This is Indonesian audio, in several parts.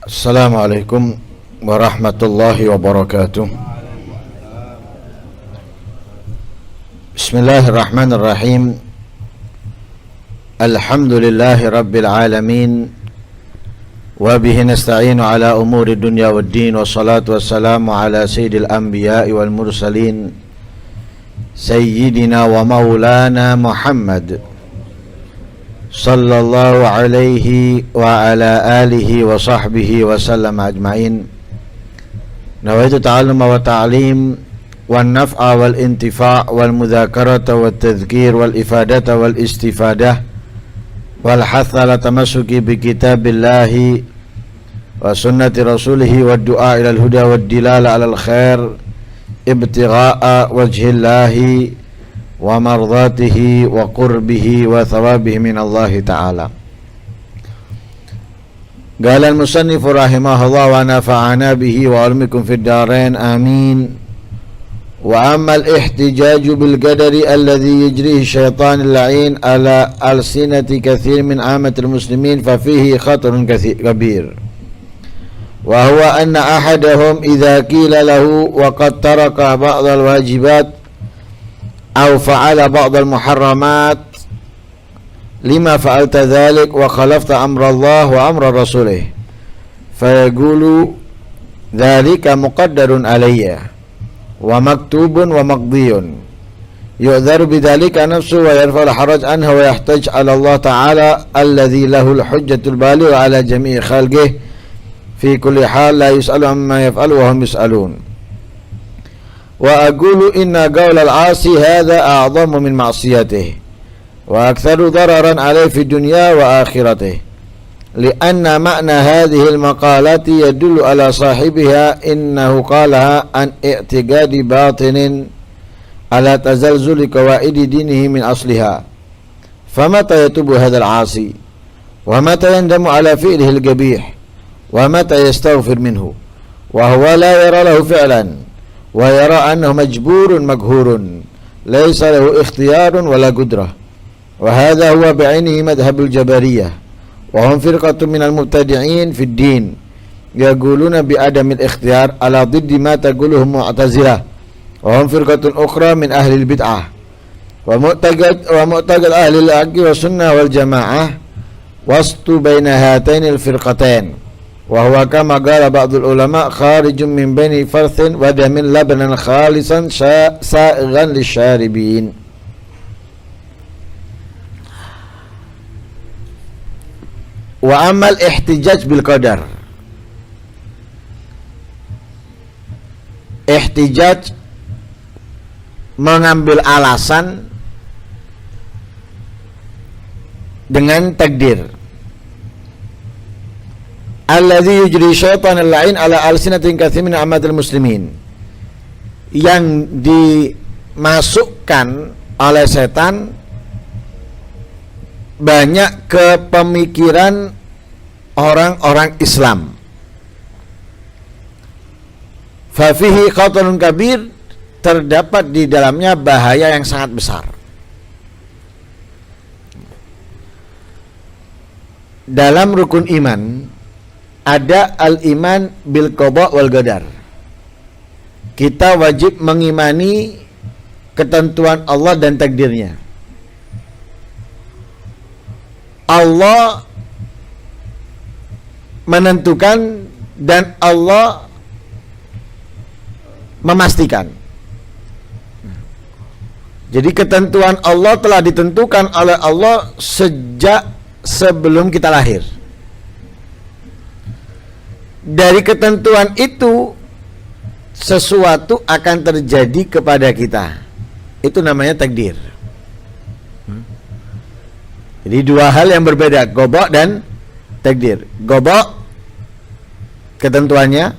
Assalamualaikum warahmatullahi wabarakatuh. Bismillahirrahmanirrahim. Alhamdulillahi rabbil alamin. Wa bihi nasta'inu ala umuri dunya waddin. Wassalatu wassalamu ala sayyidil anbiya'i wal mursalin Sayyidina wa maulana Muhammad sallallahu alaihi wa ala alihi wa sahbihi wa sallam ajma'in. Nawaitu ta'alluma wa ta'lim wal naf'a wal intifa' wal mudhakarata wal tadhkir wal ifadata wal istifadah wal hatha ala tamassuki bi kitabillahi wa sunnati rasulihi wa du'a ila al-huda wa dilala ala al-khair ibtigha'a wajhillahi wa mardatihi wa qurbihi wa thawabihi min Allah ta'ala. Qala al-musannif rahimahullah wa nafa'ana bihi wa almikum fid darain amin. Wa amma al-ihtijaj bil qadari alladhi yajrihi syaitan al-la'in ala alsinati kathir min amatil muslimin fa fihi khatarun kabir. Wa huwa anna ahadahum idha qila lahu wa qad taraka ba'd al-wajibat أو فعل بعض المحرمات لما فعلت ذلك وخالفت أمر الله وأمر رسوله فيقول ذلك مقدر علي ومكتوب ومقضي يؤذر بذلك نفسه ويرفع الحرج عنه ويحتج على الله تعالى الذي له الحجة البالغة على جميع خلقه في كل حال لا يسأل عما يفعل وهم يسألون. وأقول إن قول العاصي هذا أعظم من معصيته وأكثر ضررا عليه في الدنيا وآخرته لأن معنى هذه المقالات يدل على صاحبها إنه قالها عن اعتقاد باطن على تزلزل قواعد دينه من أصلها. فمتى يتوب هذا العاصي ومتى يندم على فعله القبيح ومتى يستغفر منه وهو لا يرى له فعلا ويرى أنه مجبور مقهور ليس له اختيار ولا قدرة. وهذا هو بعينه مذهب الجبرية وهم فرقة من المبتدعين في الدين يقولون بعدم الاختيار على ضد ما تقوله معتزلة وهم فرقة أخرى من أهل البدعة ومعتقد أهل الحق والسنة والجماعة وسط بين هاتين الفرقتين وهو كما قال بعض العلماء خارج من بين فرث ودم لبنا خالصا سائغا للشاربين. وأما الاحتجاج بالقدر، ihtijaj mengambil alasan dengan takdir. Alladzi yujri syaitan al-la'in ala alsinatin katsir min amatil muslimin, yang dimasukkan oleh setan banyak ke pemikiran orang-orang Islam. Fa fihi khatarun kabir, terdapat di dalamnya bahaya yang sangat besar. Dalam rukun iman ada al-iman bil qada wal qadar. Kita wajib mengimani ketentuan Allah dan takdirnya. Allah menentukan dan Allah memastikan. Jadi ketentuan Allah telah ditentukan oleh Allah sejak sebelum kita lahir. Dari ketentuan itu sesuatu akan terjadi kepada kita. Itu namanya takdir. Jadi dua hal yang berbeda, qada dan takdir. Qada ketentuannya,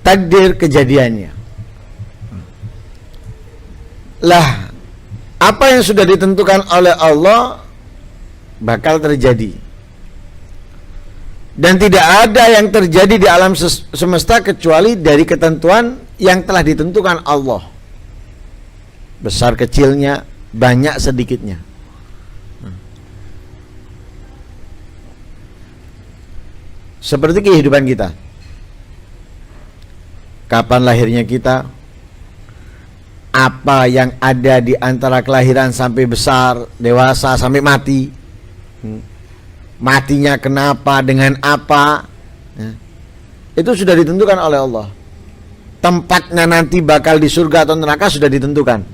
takdir kejadiannya. Lah, apa yang sudah ditentukan oleh Allah bakal terjadi. Dan tidak ada yang terjadi di alam semesta kecuali dari ketentuan yang telah ditentukan Allah. Besar kecilnya, banyak sedikitnya. Seperti kehidupan kita. Kapan lahirnya kita? Apa yang ada di antara kelahiran sampai besar, dewasa, sampai mati? Matinya kenapa, dengan apa? Itu sudah ditentukan oleh Allah. Tempatnya nanti bakal di surga atau neraka sudah ditentukan.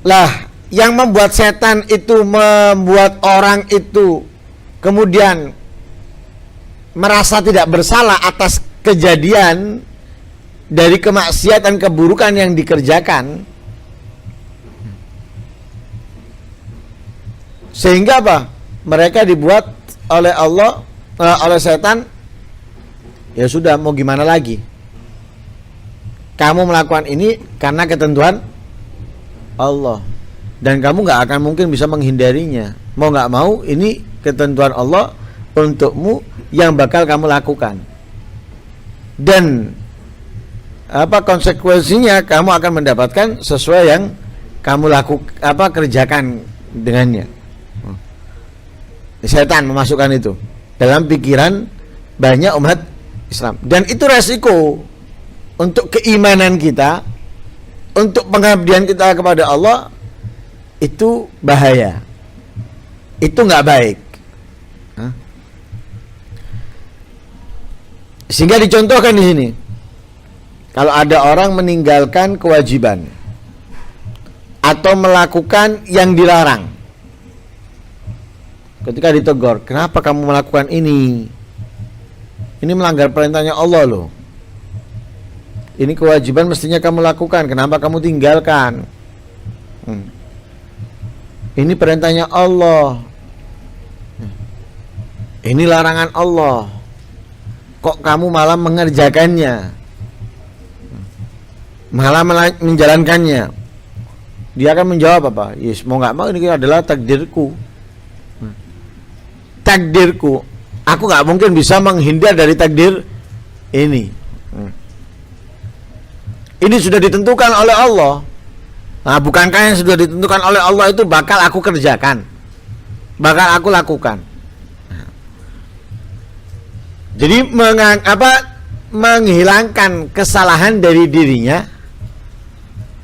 Lah, yang membuat setan itu membuat orang itu kemudian merasa tidak bersalah atas kejadian dari kemaksiatan keburukan yang dikerjakan, sehingga apa? Mereka dibuat oleh Allah, oleh setan, ya sudah, mau gimana lagi? Kamu melakukan ini karena ketentuan Allah, dan kamu nggak akan mungkin bisa menghindarinya. Mau nggak mau, ini ketentuan Allah untukmu yang bakal kamu lakukan. Dan apa konsekuensinya? Kamu akan mendapatkan sesuai yang kamu kerjakan dengannya. Setan memasukkan itu dalam pikiran banyak umat Islam, dan itu resiko untuk keimanan kita, untuk pengabdian kita kepada Allah. Itu bahaya, itu nggak baik. Sehingga dicontohkan di sini, kalau ada orang meninggalkan kewajiban atau melakukan yang dilarang, ketika ditegur, kenapa kamu melakukan ini? Ini melanggar perintahnya Allah loh. Ini kewajiban mestinya kamu lakukan, kenapa kamu tinggalkan? Ini perintahnya Allah, ini larangan Allah, kok kamu malah mengerjakannya, malah menjalankannya? Dia akan menjawab apa? Yes, mau nggak mau, ini adalah takdirku. Takdirku, aku nggak mungkin bisa menghindar dari takdir ini. Ini sudah ditentukan oleh Allah. Nah, bukankah yang sudah ditentukan oleh Allah itu bakal aku kerjakan, bakal aku lakukan? Jadi menghilangkan kesalahan dari dirinya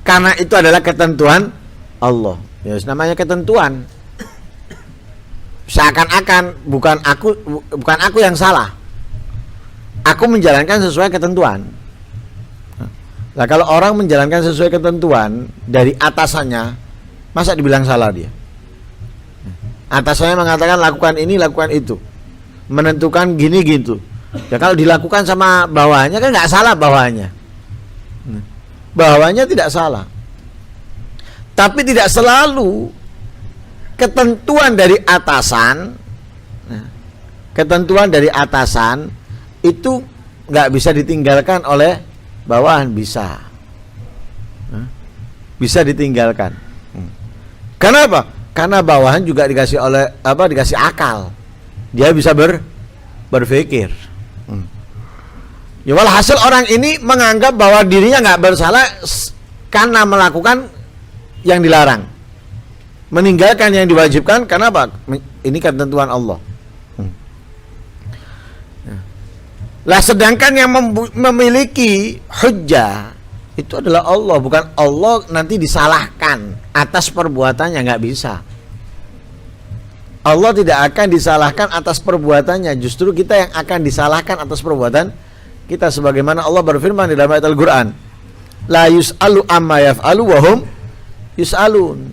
karena itu adalah ketentuan Allah. Ya, namanya ketentuan. Seakan-akan bukan aku yang salah. Aku menjalankan sesuai ketentuan. Nah, kalau orang menjalankan sesuai ketentuan dari atasannya, masa dibilang salah dia? Atasannya mengatakan lakukan ini, lakukan itu, menentukan gini gitu. Ya kalau dilakukan sama bawahannya kan nggak salah bawahannya. Bawahannya tidak salah. Tapi tidak selalu ketentuan dari atasan, ketentuan dari atasan itu nggak bisa ditinggalkan oleh bawahan. Bisa ditinggalkan. Kenapa? Karena bawahan juga dikasih akal, dia bisa berpikir. Ya walhasil orang ini menganggap bahwa dirinya nggak bersalah karena melakukan yang dilarang, meninggalkan yang diwajibkan. Karena apa? Ini ketentuan Allah. Lah sedangkan yang memiliki hujjah itu adalah Allah, bukan Allah nanti disalahkan atas perbuatannya, nggak bisa. Allah tidak akan disalahkan atas perbuatannya, justru kita yang akan disalahkan atas perbuatan kita, sebagaimana Allah berfirman di dalam ayat Al-Qur'an, la yus'alu amma yaf'alu wa hum yus'alun.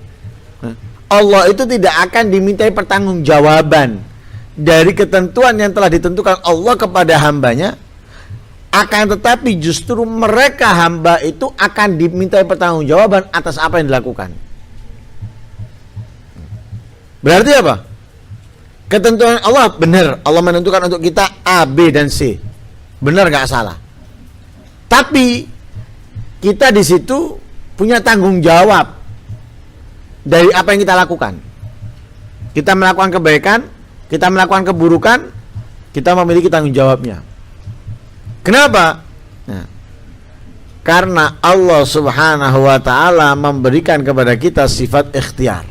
Allah itu tidak akan dimintai pertanggungjawaban dari ketentuan yang telah ditentukan Allah kepada hambanya, akan tetapi justru mereka hamba itu akan dimintai pertanggungjawaban atas apa yang dilakukan. Berarti apa? Ketentuan Allah benar, Allah menentukan untuk kita A, B, dan C, benar nggak salah. Tapi kita di situ punya tanggung jawab dari apa yang kita lakukan. Kita melakukan kebaikan, kita melakukan keburukan, kita memiliki tanggung jawabnya. Kenapa? Nah, karena Allah Subhanahu wa ta'ala memberikan kepada kita sifat ikhtiar.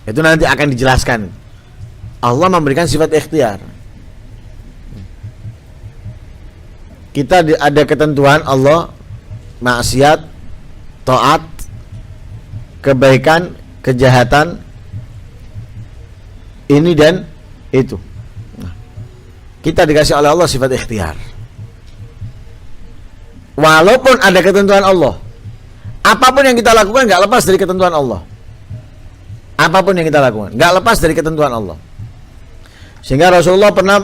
Itu nanti akan dijelaskan. Allah memberikan sifat ikhtiar. Kita ada ketentuan Allah, maksiat, taat, kebaikan, kejahatan, ini dan itu. Nah, kita dikasih oleh Allah sifat ikhtiar. Walaupun ada ketentuan Allah, apapun yang kita lakukan nggak lepas dari ketentuan Allah. Apapun yang kita lakukan nggak lepas dari ketentuan Allah. Sehingga Rasulullah pernah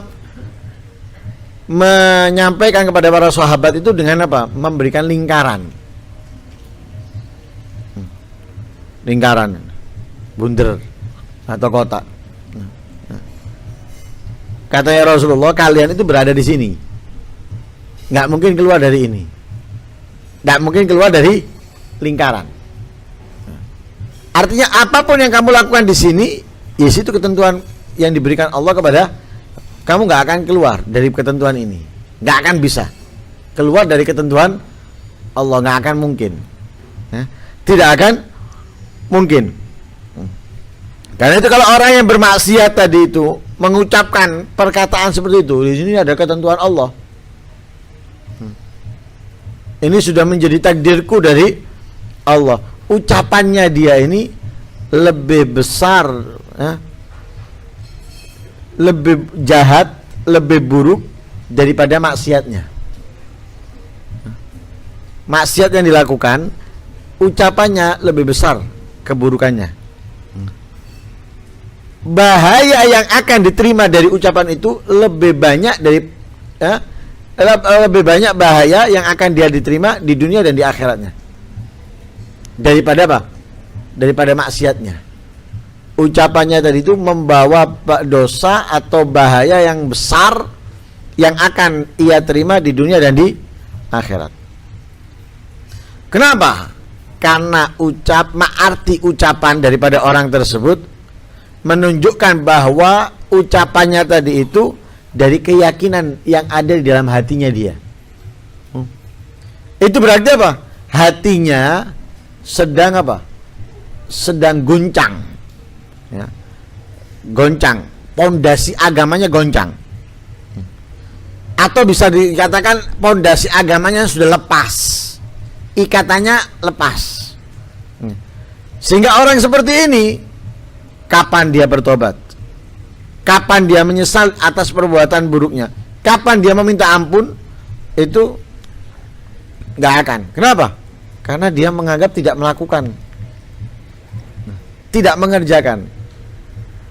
menyampaikan kepada para sahabat itu dengan apa? Memberikan lingkaran. Lingkaran, bunder atau kotak. Katanya Rasulullah, kalian itu berada di sini, nggak mungkin keluar dari ini, nggak mungkin keluar dari lingkaran. Artinya apapun yang kamu lakukan di sini, ya itu ketentuan yang diberikan Allah kepada kamu, nggak akan keluar dari ketentuan ini, nggak akan bisa keluar dari ketentuan Allah, nggak akan mungkin, tidak akan mungkin. Karena itu kalau orang yang bermaksiat tadi itu mengucapkan perkataan seperti itu, di sini ada ketentuan Allah. Ini sudah menjadi takdirku dari Allah. Ucapannya dia ini lebih besar, lebih jahat, lebih buruk daripada maksiatnya. Maksiat yang dilakukan, ucapannya lebih besar keburukannya. Bahaya yang akan diterima dari ucapan itu lebih banyak lebih banyak bahaya yang akan dia diterima di dunia dan di akhiratnya daripada apa? Daripada maksiatnya. Ucapannya tadi itu membawa dosa atau bahaya yang besar yang akan ia terima di dunia dan di akhirat. Kenapa? Karena arti ucapan daripada orang tersebut menunjukkan bahwa ucapannya tadi itu dari keyakinan yang ada di dalam hatinya dia. Itu berarti apa? Hatinya sedang apa? Sedang goncang, ya. Goncang, pondasi agamanya goncang. Atau bisa dikatakan pondasi agamanya sudah lepas, ikatannya lepas. Sehingga orang seperti ini, kapan dia bertobat? Kapan dia menyesal atas perbuatan buruknya? Kapan dia meminta ampun? Itu nggak akan. Kenapa? Karena dia menganggap tidak melakukan, tidak mengerjakan.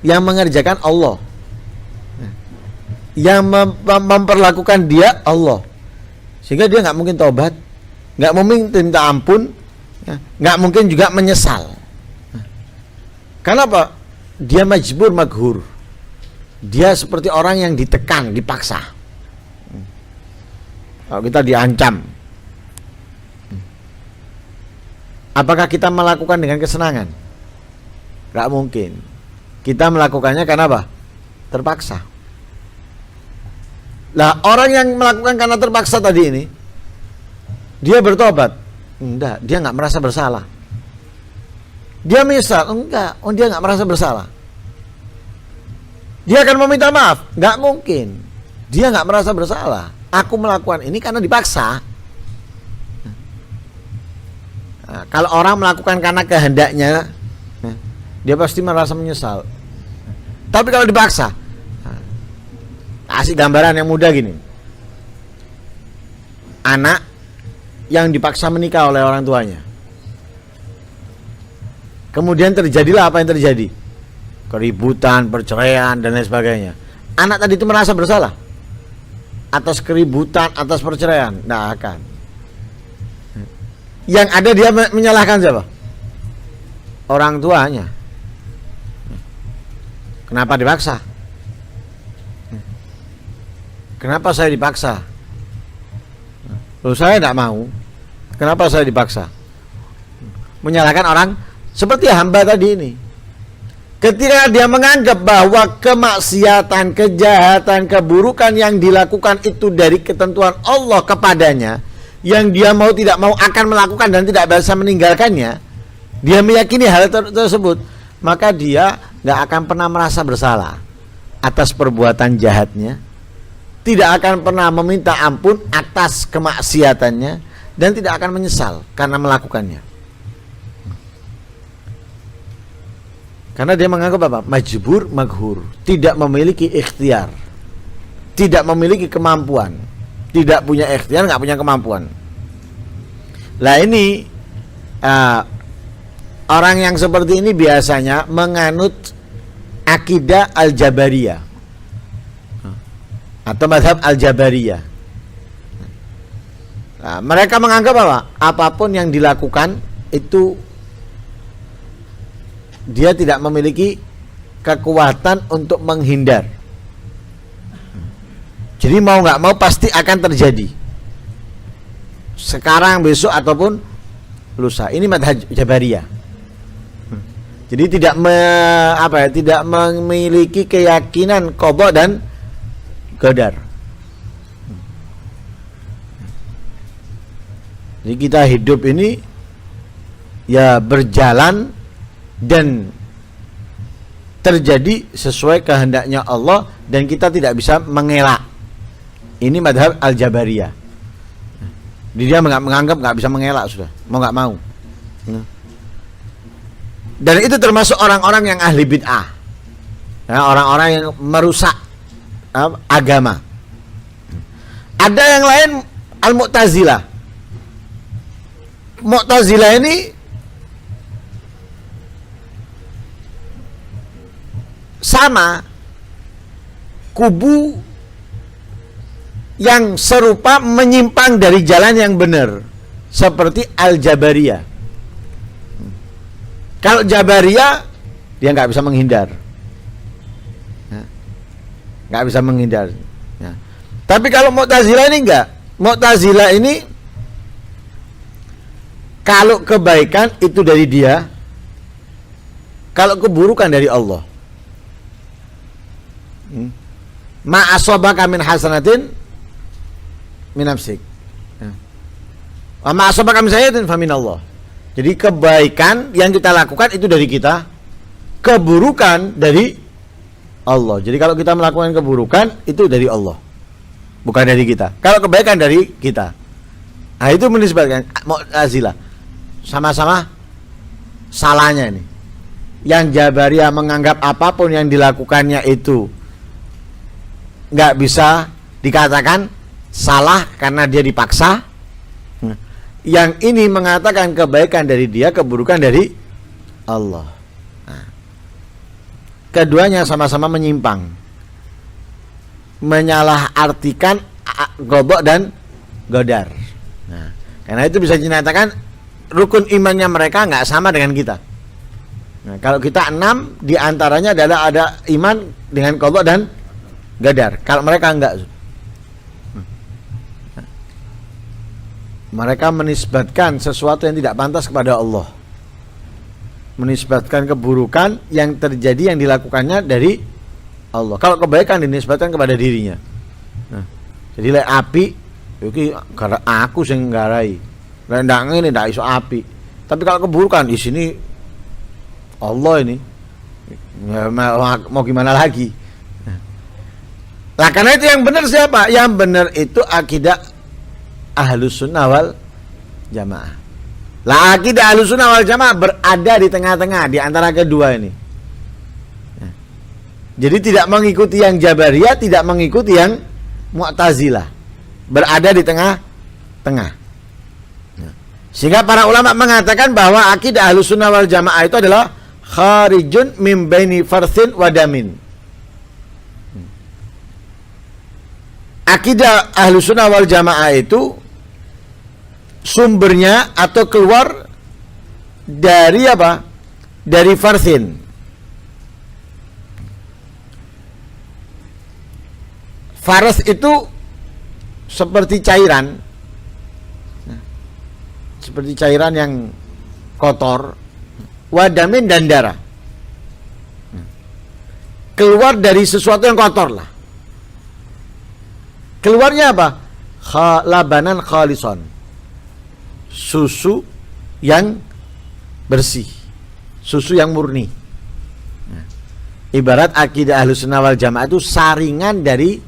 Yang mengerjakan Allah, yang memperlakukan dia Allah. Sehingga dia nggak mungkin tobat, nggak mungkin minta ampun, nggak mungkin juga menyesal. Kenapa? Dia majbur maghur. Dia seperti orang yang ditekan, dipaksa. Kalau kita diancam, apakah kita melakukan dengan kesenangan? Gak mungkin. Kita melakukannya karena apa? Terpaksa. Lah, orang yang melakukan karena terpaksa tadi ini, dia bertobat? Enggak, dia nggak merasa bersalah. Dia menyesal? Enggak, dia nggak merasa bersalah. Dia akan meminta maaf? Nggak mungkin. Dia nggak merasa bersalah. Aku melakukan ini karena dipaksa. Nah, kalau orang melakukan karena kehendaknya, dia pasti merasa menyesal. Tapi kalau dipaksa, kasih gambaran yang mudah gini. Anak yang dipaksa menikah oleh orang tuanya. Kemudian terjadilah apa yang terjadi? Keributan, perceraian, dan lain sebagainya. Anak tadi itu merasa bersalah atas keributan, atas perceraian? Tidak akan. Yang ada dia menyalahkan siapa? Orang tuanya. Kenapa dipaksa? Kenapa saya dipaksa? Loh, saya tidak mau. Kenapa saya dipaksa? Menyalahkan orang seperti hamba tadi ini. Ketika dia menganggap bahwa kemaksiatan, kejahatan, keburukan yang dilakukan itu dari ketentuan Allah kepadanya, yang dia mau tidak mau akan melakukan dan tidak bisa meninggalkannya, dia meyakini hal tersebut, maka dia nggak akan pernah merasa bersalah atas perbuatan jahatnya, tidak akan pernah meminta ampun atas kemaksiatannya, dan tidak akan menyesal karena melakukannya. Karena dia menganggap apa? Majbur maghur, tidak memiliki ikhtiar, tidak memiliki kemampuan, tidak punya ikhtiar, nggak punya kemampuan. Lah ini orang yang seperti ini biasanya menganut akidah Al-Jabariyah atau mazhab Al-Jabariyah. Nah, mereka menganggap apa? Apapun yang dilakukan itu dia tidak memiliki kekuatan untuk menghindar. Jadi mau nggak mau pasti akan terjadi. Sekarang, besok ataupun lusa. Ini mazhab Jabariyah. Jadi tidak tidak memiliki keyakinan qada dan qadar. Jadi kita hidup ini ya berjalan dan terjadi sesuai kehendaknya Allah, dan kita tidak bisa mengelak. Ini mazhab Al-Jabariyah. Dia menganggap nggak bisa mengelak, sudah mau nggak mau. Dan itu termasuk orang-orang yang ahli bid'ah, orang-orang yang merusak agama. Ada yang lain Al-Mu'tazilah. Mu'tazilah ini sama kubu yang serupa menyimpang dari jalan yang benar, seperti Al-Jabariyah. Kalau Jabariyah dia nggak bisa menghindar, nggak bisa menghindar. Tapi kalau Mu'tazilah ini enggak. Mu'tazilah ini kalau kebaikan itu dari dia, kalau keburukan dari Allah. Ma asabaka min hasanatin min nafsik, wa ma asabaka min sayyi'atin fa min Allah. Jadi kebaikan yang kita lakukan itu dari kita, keburukan dari Allah. Jadi kalau kita melakukan keburukan itu dari Allah, bukan dari kita. Kalau kebaikan dari kita. Nah, itu menisbatkan Mu'tazilah. Sama-sama salahnya ini. Yang Jabariyah menganggap apapun yang dilakukannya itu nggak bisa dikatakan salah karena dia dipaksa. Yang ini mengatakan kebaikan dari dia, keburukan dari Allah. Nah, keduanya sama-sama menyimpang, menyalahartikan qada dan qadar. Nah, karena itu bisa dinyatakan rukun imannya mereka nggak sama dengan kita. Nah, kalau kita 6 diantaranya adalah ada iman dengan qada dan qadar. Kalau mereka enggak. Mereka menisbatkan sesuatu yang tidak pantas kepada Allah, menisbatkan keburukan yang terjadi yang dilakukannya dari Allah. Kalau kebaikan dinisbatkan kepada dirinya. Nah, jadi lek api iki gara aku sing nggarai. Lek ndak ngene ndak iso api. Tapi kalau keburukan di sini Allah ini. Ya, mau gimana lagi? Nah, karena itu yang benar siapa? Yang benar itu akidah Ahlus Sunnah wal Jamaah. Lah akidah Ahlus Sunnah wal Jamaah berada di tengah-tengah di antara kedua ini. Nah, jadi tidak mengikuti yang Jabariyah, tidak mengikuti yang Mu'tazilah. Berada di tengah-tengah. Nah, sehingga para ulama mengatakan bahwa akidah Ahlus Sunnah wal Jamaah itu adalah kharijun min baini farsin wa damin. Akidah Ahlus Sunnah wal Jamaah itu sumbernya atau keluar dari apa? Dari farsin. Faras itu seperti cairan, seperti cairan yang kotor, wadamin dan darah. Keluar dari sesuatu yang kotor lah. Keluarnya apa? Labanan khalison, susu yang bersih, susu yang murni. Ibarat akidah Ahlussunnah wal Jamaah itu saringan dari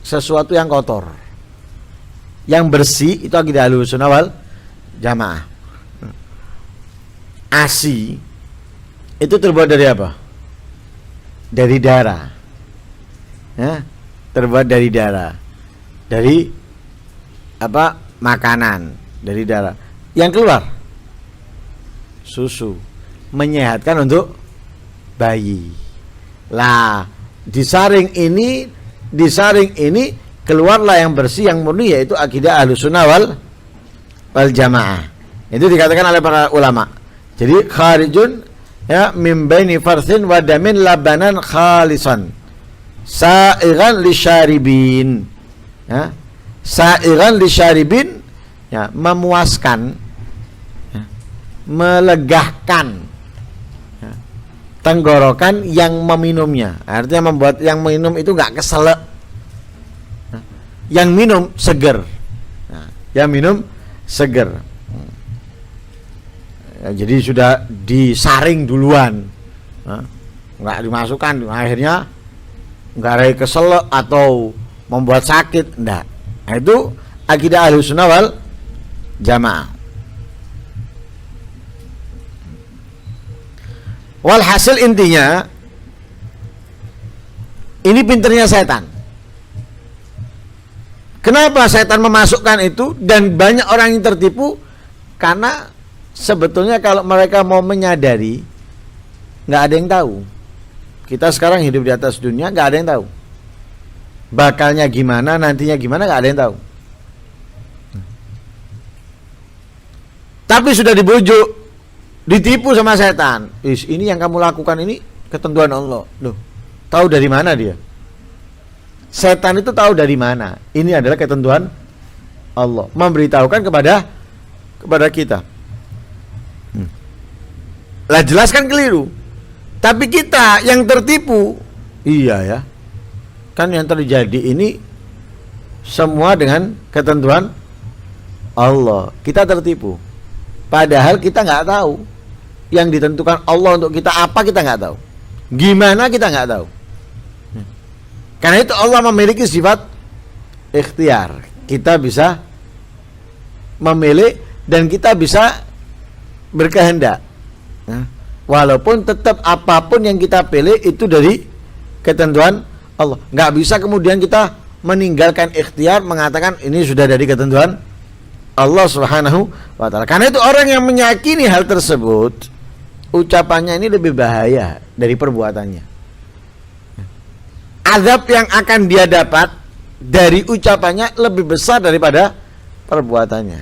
sesuatu yang kotor. Yang bersih itu akidah Ahlussunnah wal Jamaah. ASI itu terbuat dari apa? Dari darah. Ya, terbuat dari darah. Dari apa? Makanan, dari darah. Yang keluar susu, menyehatkan untuk bayi. Lah, disaring ini keluarlah yang bersih, yang murni, yaitu akidah Ahlussunnah wal Jamaah. Itu dikatakan oleh para ulama. Jadi kharijun ya min baini farsin wa damin labanan khalisan sa'iran lisyaribin. Ya, sa'iran lisyaribin, ya, memuaskan, ya, melegahkan tenggorokan yang meminumnya. Artinya membuat yang minum itu nggak keselak. Yang minum seger. Yang minum seger. Ya, jadi sudah disaring duluan. Nggak dimasukkan, akhirnya nggak ada keselak atau membuat sakit. Enggak. Nah, itu akidah Ahlussunnah wal Jamaah. Walhasil intinya ini pinternya setan. Kenapa setan memasukkan itu dan banyak orang yang tertipu? Karena sebetulnya kalau mereka mau menyadari, nggak ada yang tahu. Kita sekarang hidup di atas dunia, nggak ada yang tahu. Bakalnya gimana, nantinya gimana, nggak ada yang tahu. Tapi sudah dibujuk, ditipu sama setan. Ini yang kamu lakukan ini ketentuan Allah. Loh, tahu dari mana dia? Setan itu tahu dari mana? Ini adalah ketentuan Allah. Memberitahukan kepada kita. Lah jelas kan keliru. Tapi kita yang tertipu, iya ya. Kan yang terjadi ini semua dengan ketentuan Allah. Kita tertipu. Padahal kita nggak tahu. Yang ditentukan Allah untuk kita apa, kita nggak tahu. Gimana, kita nggak tahu. Karena itu Allah memiliki sifat ikhtiar. Kita bisa memilih dan kita bisa berkehendak. Walaupun tetap apapun yang kita pilih itu dari ketentuan Allah. Nggak bisa kemudian kita meninggalkan ikhtiar, mengatakan ini sudah dari ketentuan Allah Subhanahu wa ta'ala. Karena itu orang yang meyakini hal tersebut, ucapannya ini lebih bahaya dari perbuatannya. Azab yang akan dia dapat dari ucapannya lebih besar daripada perbuatannya.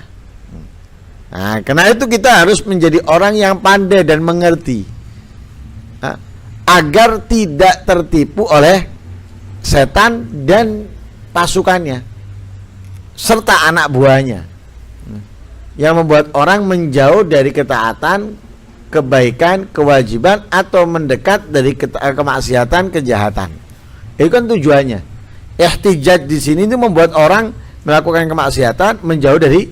Nah, karena itu kita harus menjadi orang yang pandai dan mengerti, agar tidak tertipu oleh setan dan pasukannya serta anak buahnya, yang membuat orang menjauh dari ketaatan, kebaikan, kewajiban, atau mendekat dari kemaksiatan, kejahatan. Itu kan tujuannya. Ihtijaj di sini itu membuat orang melakukan kemaksiatan, menjauh dari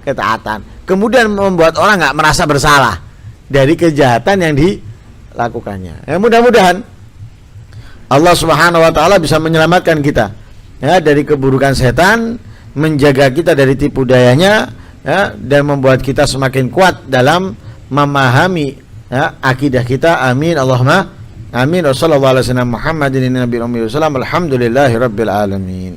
ketaatan. Kemudian membuat orang nggak merasa bersalah dari kejahatan yang dilakukannya. Ya, mudah-mudahan Allah Subhanahu wa ta'ala bisa menyelamatkan kita, ya, dari keburukan setan, menjaga kita dari tipu dayanya, ya, dan membuat kita semakin kuat dalam memahami, ya, akidah kita. Amin Allahumma amin. Wassallallahu ala sayyidina Muhammadin nabiyil ummi wasallam. Alhamdulillahi rabbil alamin.